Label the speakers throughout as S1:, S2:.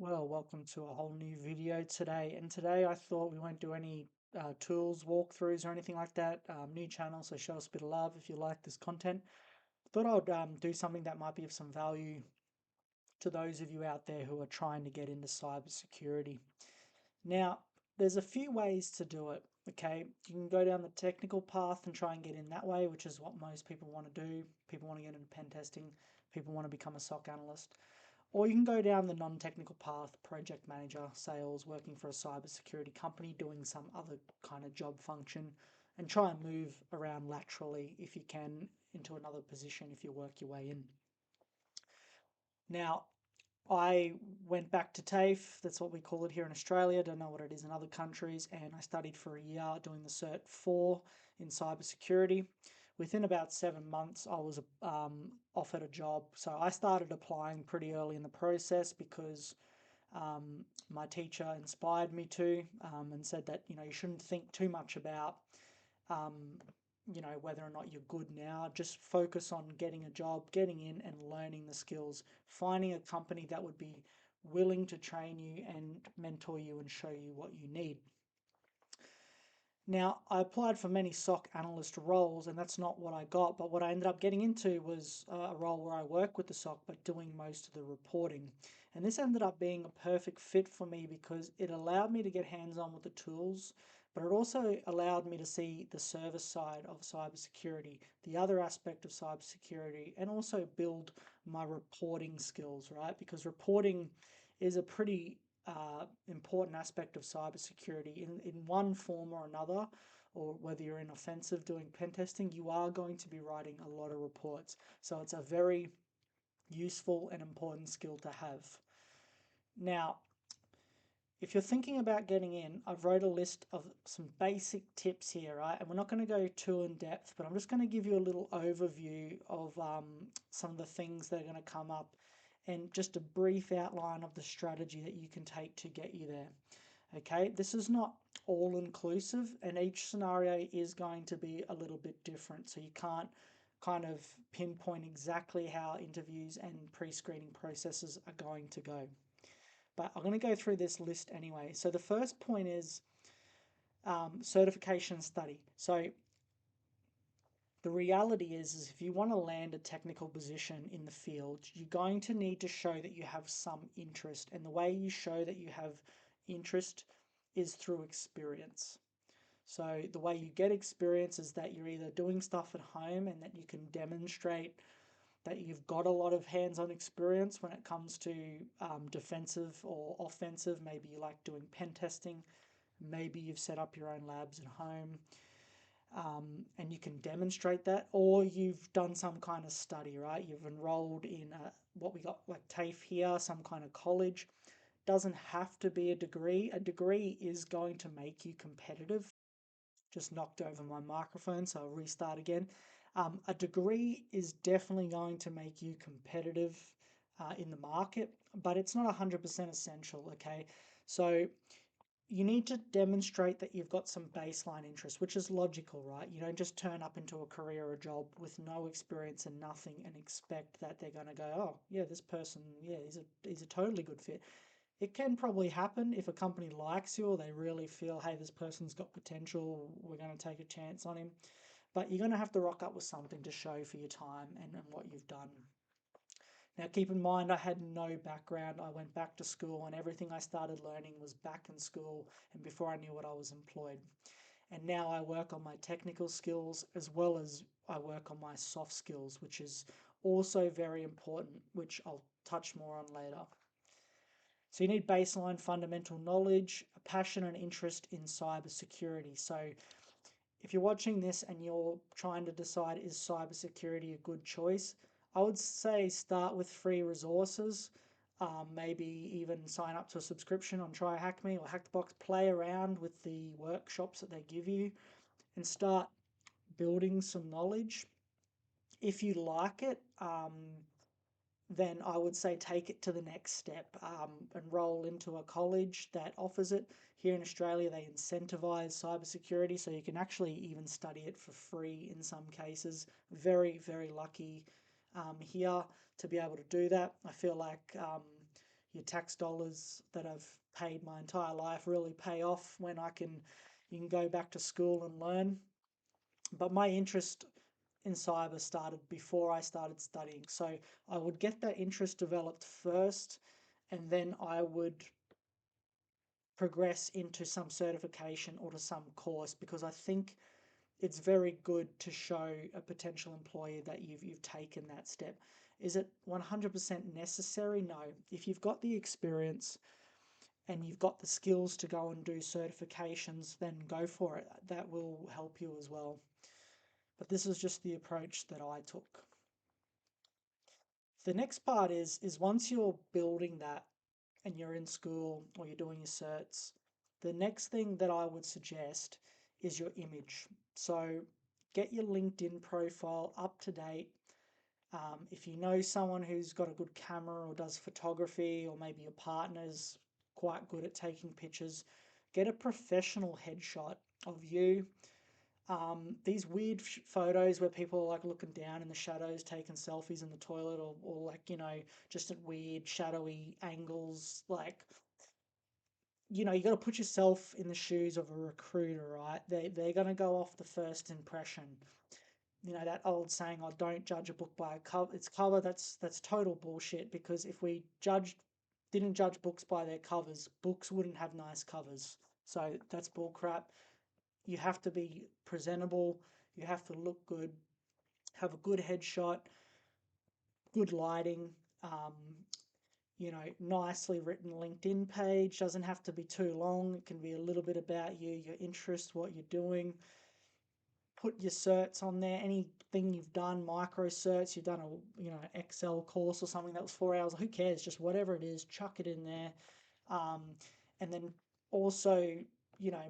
S1: Well, welcome to a whole new video today. And today I thought we won't do any tools, walkthroughs, or anything like that. New channel, so show us a bit of love if you like this content. Thought I'd do something that might be of some value to those of you out there who are trying to get into cybersecurity. Now, there's a few ways to do it. Okay, you can go down the technical path and try and get in that way, which is what most people want to do. People want to get into pen testing, people want to become a SOC analyst. Or you can go down the non-technical path, project manager, sales, working for a cybersecurity company, doing some other kind of job function, and try and move around laterally if you can into another position if you work your way in. Now, I went back to TAFE, that's what we call it here in Australia, don't know what it is in other countries, and I studied for a year doing the Cert 4 in cybersecurity. Within about 7 months, I was offered a job. So I started applying pretty early in the process because my teacher inspired me to and said that, you shouldn't think too much about um, whether or not you're good now. Just focus on getting a job, getting in and learning the skills, finding a company that would be willing to train you and mentor you and show you what you need. Now, I applied for many SOC analyst roles, and that's not what I got. But what I ended up getting into was a role where I work with the SOC, but doing most of the reporting. And this ended up being a perfect fit for me because it allowed me to get hands on with the tools, but it also allowed me to see the service side of cybersecurity, the other aspect of cybersecurity, and also build my reporting skills, right? Because reporting is a pretty important aspect of cybersecurity in one form or another, or whether you're in offensive doing pen testing, you are going to be writing a lot of reports. So it's a very useful and important skill to have. Now, if you're thinking about getting in, I've wrote a list of some basic tips here, right? And we're not going to go too in depth, but I'm just going to give you a little overview of some of the things that are going to come up and just a brief outline of the strategy that you can take to get you there. Okay, this is not all inclusive, and each scenario is going to be a little bit different. So you can't kind of pinpoint exactly how interviews and pre-screening processes are going to go. But I'm going to go through this list anyway. So the first point is certification study. So the reality is if you want to land a technical position in the field, you're going to need to show that you have some interest. And the way you show that you have interest is through experience. So the way you get experience is that you're either doing stuff at home and that you can demonstrate that you've got a lot of hands-on experience when it comes to defensive or offensive. Maybe you like doing pen testing. Maybe you've set up your own labs at home and you can demonstrate that, or you've done some kind of study, right? You've enrolled in what we got like TAFE here, some kind of college. Doesn't have to be a degree. A degree is going to make you competitive. Just knocked over my microphone, so I'll restart again. A degree is definitely going to make you competitive in the market, but it's not 100% essential, okay? So you need to demonstrate that you've got some baseline interest, which is logical, right? You don't just turn up into a career or a job with no experience and nothing and expect that they're going to go, oh, yeah, this person, yeah, he's a totally good fit. It can probably happen if a company likes you or they really feel, hey, this person's got potential, we're going to take a chance on him. But you're going to have to rock up with something to show for your time and what you've done. Now, keep in mind, I had no background. I went back to school, and everything I started learning was back in school and before I knew what I was employed. And now I work on my technical skills as well as I work on my soft skills, which is also very important, which I'll touch more on later. So you need baseline fundamental knowledge, a passion and interest in cybersecurity. So if you're watching this and you're trying to decide is cybersecurity a good choice, I would say start with free resources. Maybe even sign up to a subscription on TryHackMe or Hackbox. Play around with the workshops that they give you and start building some knowledge. If you like it, then I would say take it to the next step. Enroll into a college that offers it. Here in Australia, they incentivize cybersecurity, so you can actually even study it for free in some cases. Very, very lucky here to be able to do that. I feel like your tax dollars that I've paid my entire life really pay off when you can go back to school and learn. But my interest in cyber started before I started studying. So I would get that interest developed first, and then I would progress into some certification or to some course, because I think it's very good to show a potential employer that you've taken that step. Is it 100% necessary? No. If you've got the experience and you've got the skills to go and do certifications, then go for it. That will help you as well. But this is just the approach that I took. The next part is once you're building that and you're in school or you're doing your certs, the next thing that I would suggest is your image. So get your LinkedIn profile up to date. If you know someone who's got a good camera or does photography, or maybe your partner's quite good at taking pictures, get a professional headshot of you. These weird photos where people are like looking down in the shadows, taking selfies in the toilet, or like, just at weird shadowy angles. Like, you got to put yourself in the shoes of a recruiter, right? They're going to go off the first impression. That old saying, "I don't judge a book by its cover." That's total bullshit, because if we didn't judge books by their covers, books wouldn't have nice covers. So that's bullcrap. You have to be presentable. You have to look good. Have a good headshot, good lighting. Nicely written LinkedIn page. Doesn't have to be too long. It can be a little bit about you, your interest, what you're doing. Put your certs on there. Anything you've done, micro certs, you've done Excel course or something that was 4 hours. Who cares? Just whatever it is, chuck it in there. Um, and then also,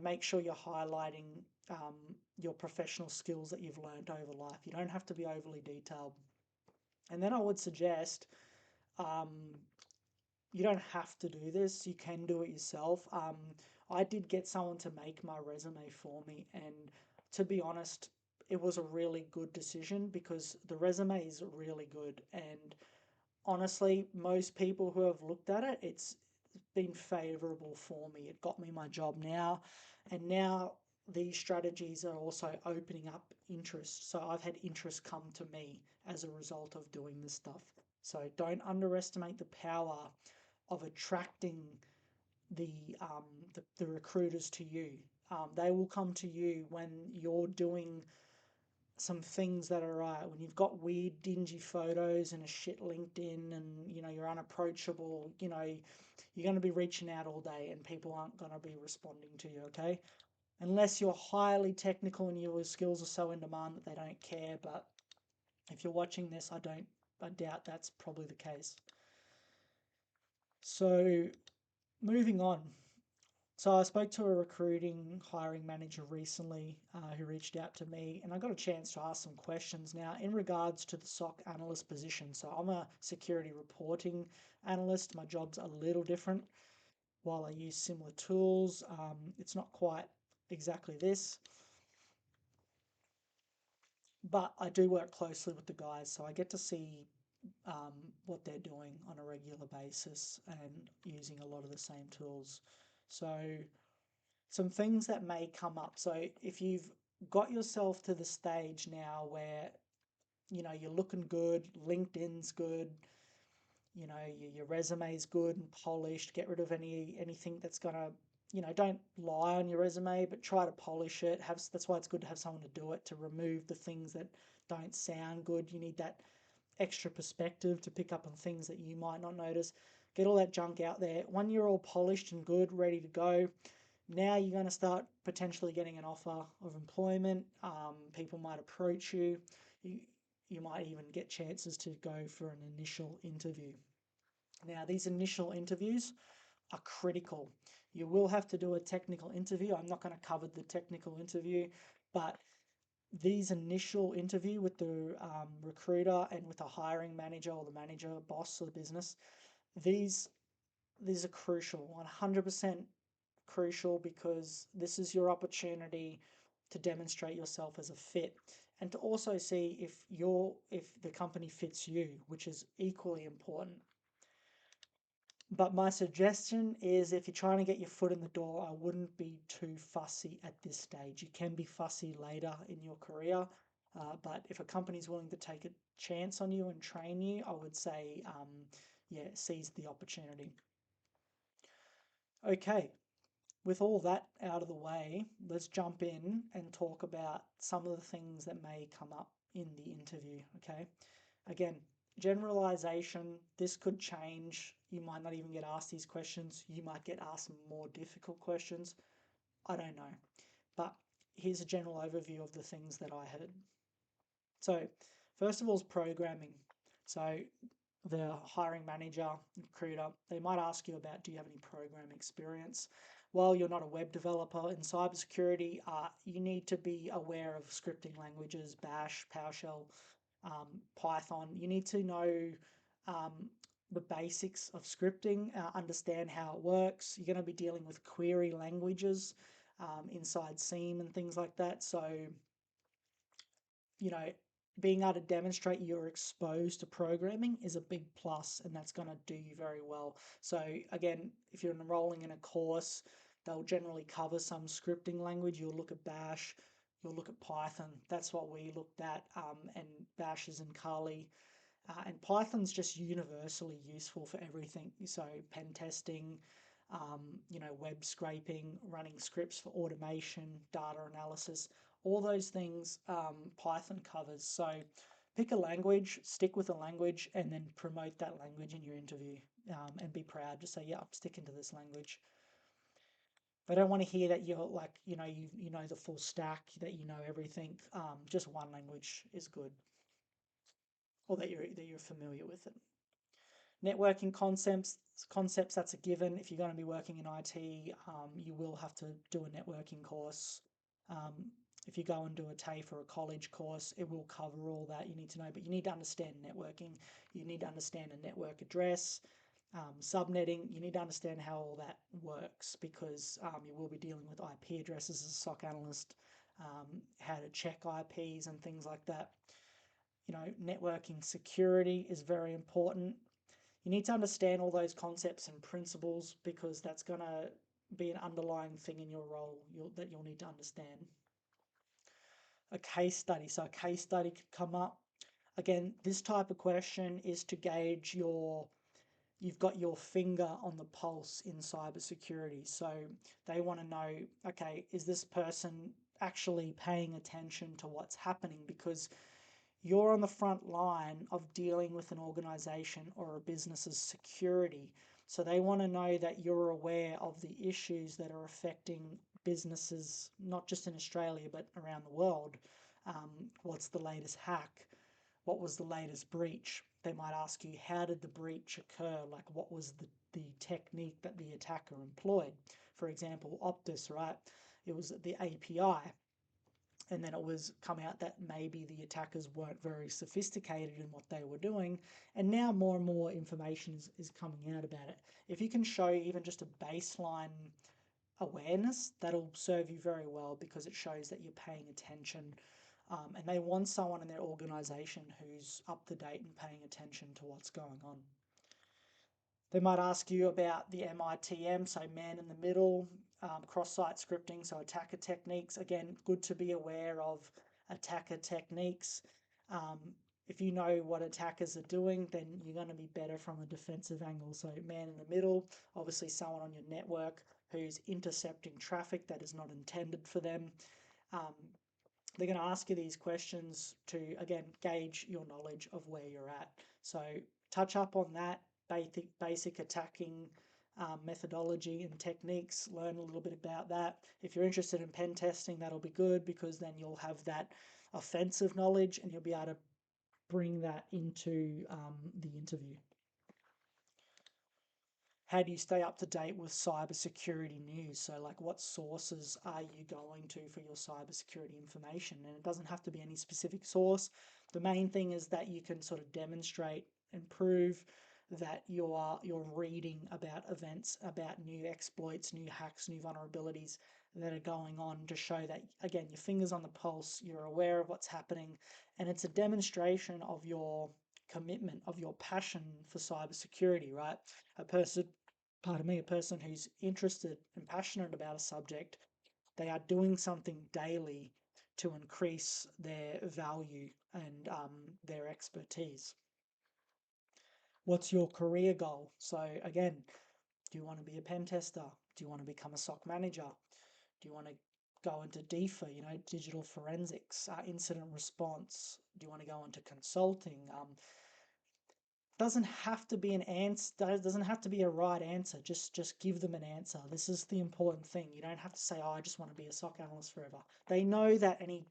S1: make sure you're highlighting your professional skills that you've learned over life. You don't have to be overly detailed. And then I would suggest, um, you don't have to do this. You can do it yourself. I did get someone to make my resume for me, and to be honest, it was a really good decision, because the resume is really good. And honestly, most people who have looked at it, it's been favorable for me. It got me my job now, and now these strategies are also opening up interest. So I've had interest come to me as a result of doing this stuff. So don't underestimate the power of attracting the the recruiters to you. They will come to you when you're doing some things that are right. When you've got weird, dingy photos and a shit LinkedIn, and you're unapproachable, you're going to be reaching out all day, and people aren't going to be responding to you. Okay, unless you're highly technical and your skills are so in demand that they don't care. But if you're watching this, I doubt that's probably the case. So moving on. So I spoke to a recruiting hiring manager recently who reached out to me, and I got a chance to ask some questions now in regards to the SOC analyst position. So I'm a security reporting analyst. My job's a little different. While I use similar tools, it's not quite exactly this, but I do work closely with the guys, so I get to see what they're doing on a regular basis and using a lot of the same tools. So some things that may come up. So if you've got yourself to the stage now where you're looking good, LinkedIn's good, your resume's good and polished, get rid of anything that's gonna, don't lie on your resume, but try to polish it. That's why it's good to have someone to do it, to remove the things that don't sound good. You need that extra perspective to pick up on things that you might not notice. Get all that junk out there. When you're all polished and good, ready to go, now you're going to start potentially getting an offer of employment. People might approach you. You might even get chances to go for an initial interview. Now, these initial interviews are critical. You will have to do a technical interview. I'm not going to cover the technical interview, but these initial interview with the recruiter and with the hiring manager or the manager, boss of the business, these are crucial, 100% crucial, because this is your opportunity to demonstrate yourself as a fit, and to also see if the company fits you, which is equally important. But my suggestion is if you're trying to get your foot in the door, I wouldn't be too fussy at this stage. You can be fussy later in your career, but if a company's willing to take a chance on you and train you, I would say, yeah, seize the opportunity. Okay, with all that out of the way, let's jump in and talk about some of the things that may come up in the interview. Okay, again, generalization, this could change. You might not even get asked these questions. You might get asked more difficult questions. I don't know. But here's a general overview of the things that I heard. So, first of all, is programming. So, the hiring manager, recruiter, they might ask you about, do you have any program experience? While you're not a web developer in cybersecurity, you need to be aware of scripting languages, Bash, PowerShell, Python. You need to know the basics of scripting, understand how it works. You're going to be dealing with query languages inside SIEM and things like that. So, you know, being able to demonstrate you're exposed to programming is a big plus, and that's going to do you very well. So again, if you're enrolling in a course, they'll generally cover some scripting language. You'll look at Bash, you'll look at Python. That's what we looked at, and Bash is in Kali. And Python's just universally useful for everything. So pen testing, web scraping, running scripts for automation, data analysis, all those things Python covers. So pick a language, stick with a language, and then promote that language in your interview, and be proud to say, yeah, I'm sticking to this language. They don't want to hear that you're like, you know the full stack, that you know everything. Just one language is good, or that you're familiar with it. Networking concepts, that's a given. If you're going to be working in IT, you will have to do a networking course. If you go and do a TAFE or a college course, it will cover all that you need to know, but you need to understand networking. You need to understand a network address, subnetting. You need to understand how all that works, because you will be dealing with IP addresses as a SOC analyst, how to check IPs and things like that. Networking security is very important. You need to understand all those concepts and principles, because that's going to be an underlying thing in your role that you'll need to understand. A case study. So a case study could come up. Again, this type of question is to gauge you've got your finger on the pulse in cybersecurity. So they want to know, okay, is this person actually paying attention to what's happening? Because you're on the front line of dealing with an organization or a business's security. So they want to know that you're aware of the issues that are affecting businesses, not just in Australia, but around the world. What's the latest hack? What was the latest breach? They might ask you, how did the breach occur? Like, what was the technique that the attacker employed? For example, Optus, right? It was the API, and then it was come out that maybe the attackers weren't very sophisticated in what they were doing, and now more and more information is coming out about it. If you can show even just a baseline awareness, that'll serve you very well, because it shows that you're paying attention, and they want someone in their organization who's up to date and paying attention to what's going on. They might ask you about the MITM, so man in the middle, cross-site scripting, so attacker techniques. Again, good to be aware of attacker techniques. If you know what attackers are doing, then you're going to be better from a defensive angle. So man in the middle, obviously someone on your network who's intercepting traffic that is not intended for them. They're going to ask you these questions to, again, gauge your knowledge of where you're at. So touch up on that basic attacking methodology and techniques, learn a little bit about that. If you're interested in pen testing, that'll be good, because then you'll have that offensive knowledge and you'll be able to bring that into the interview. How do you stay up to date with cybersecurity news? So, like, what sources are you going to for your cybersecurity information? And it doesn't have to be any specific source. The main thing is that you can sort of demonstrate and prove that you're reading about events, about new exploits, new hacks, new vulnerabilities that are going on, to show that, again, your finger's on the pulse, you're aware of what's happening, and it's a demonstration of your commitment, of your passion for cybersecurity, right? A person pardon me, a person who's interested and passionate about a subject, they are doing something daily to increase their value and their expertise. What's your career goal? So again, do you want to be a pen tester? Do you want to become a SOC manager? Do you want to go into DFA, digital forensics, incident response? Do you want to go into consulting? Doesn't have to be an answer, doesn't have to be a right answer. Just give them an answer. This is the important thing. You don't have to say, oh, I just want to be a SOC analyst forever. They know that any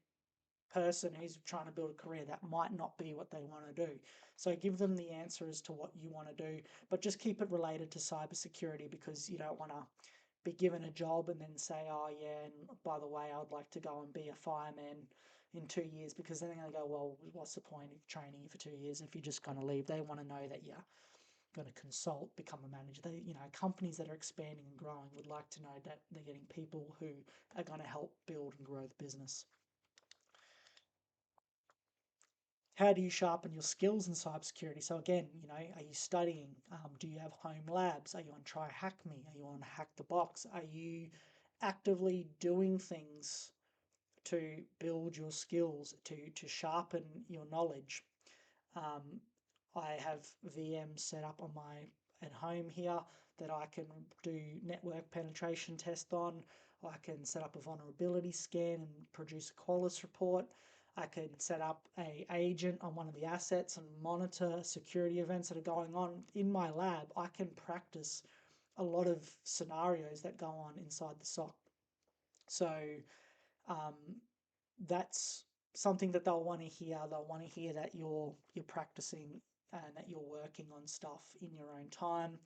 S1: person who's trying to build a career, that might not be what they want to do. So give them the answer as to what you want to do, but just keep it related to cybersecurity, because you don't want to be given a job and then say, oh yeah, and by the way, I would like to go and be a fireman in 2 years, because then they're going to go, well, what's the point of training you for 2 years if you're just going to leave? They want to know that you're going to consult, become a manager. They, companies that are expanding and growing would like to know that they're getting people who are going to help build and grow the business. How do you sharpen your skills in cybersecurity? So again, are you studying? Do you have home labs? Are you on Try Hack Me? Are you on Hack the Box? Are you actively doing things to build your skills, to sharpen your knowledge? I have VMs set up on my at home here that I can do network penetration test on. I can set up a vulnerability scan and produce a Qualys report. I can set up a agent on one of the assets and monitor security events that are going on in my lab. I can practice a lot of scenarios that go on inside the SOC. So that's something that they'll want to hear. They'll want to hear that you're practicing and that you're working on stuff in your own time.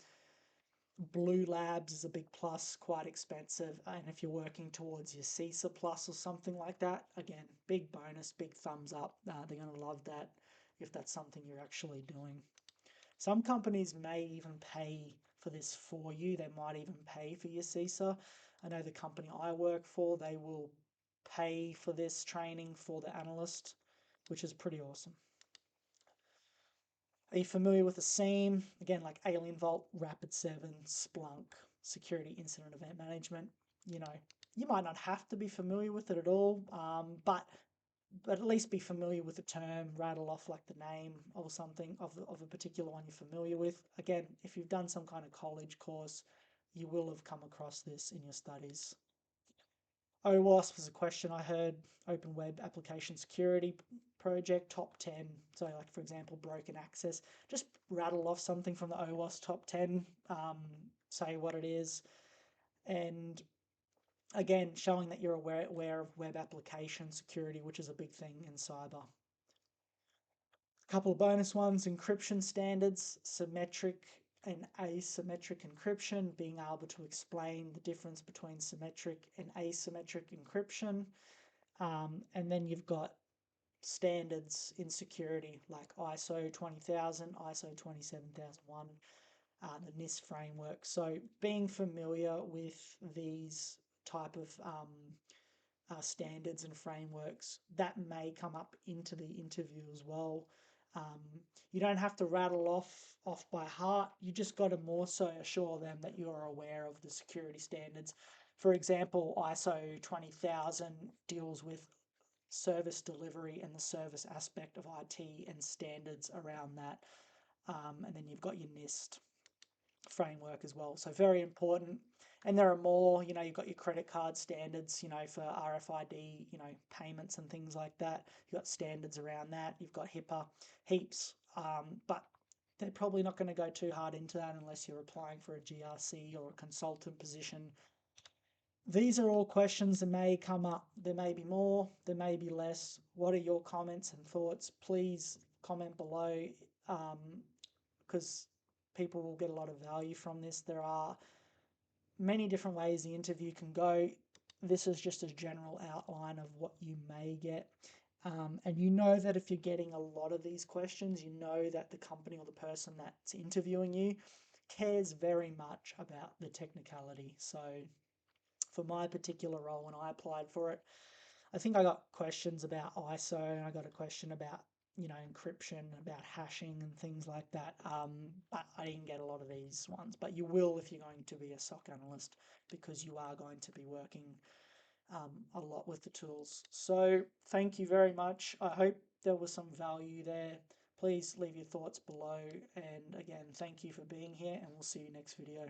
S1: Blue Labs is a big plus, quite expensive. And if you're working towards your CISA Plus or something like that, again, big bonus, big thumbs up. They're going to love that if that's something you're actually doing. Some companies may even pay for this for you. They might even pay for your CISA. I know the company I work for, they will pay for this training for the analyst, which is pretty awesome. Are you familiar with the SIEM? Again, like Alien Vault, Rapid7, Splunk, Security Incident Event Management. You might not have to be familiar with it at all, but at least be familiar with the term, rattle off like the name or something of a particular one you're familiar with. Again, if you've done some kind of college course, you will have come across this in your studies. OWASP was a question I heard, Open Web Application Security Project, top 10. So like, for example, broken access. Just rattle off something from the OWASP top 10, say what it is. And again, showing that you're aware of web application security, which is a big thing in cyber. A couple of bonus ones, encryption standards, symmetric and asymmetric encryption, being able to explain the difference between symmetric and asymmetric encryption. And then you've got standards in security like ISO 20000, ISO 27001, the NIST framework. So being familiar with these type of standards and frameworks, that may come up into the interview as well. You don't have to rattle off by heart. You just got to more so assure them that you're aware of the security standards. For example, ISO 20000 deals with service delivery and the service aspect of IT and standards around that. And then you've got your NIST framework as well. So very important. And there are more, you've got your credit card standards, for RFID, payments and things like that. You've got standards around that. You've got HIPAA, heaps. But they're probably not going to go too hard into that unless you're applying for a GRC or a consultant position. These are all questions that may come up. There may be more, there may be less. What are your comments and thoughts? Please comment below, because people will get a lot of value from this. There are many different ways the interview can go. This is just a general outline of what you may get. And you know that if you're getting a lot of these questions, you know that the company or the person that's interviewing you cares very much about the technicality. So for my particular role, when I applied for it, I think I got questions about ISO and I got a question about encryption, about hashing and things like that. But I didn't get a lot of these ones, but you will if you're going to be a SOC analyst, because you are going to be working a lot with the tools. So thank you very much. I hope there was some value there. Please leave your thoughts below. And again, thank you for being here, and we'll see you next video.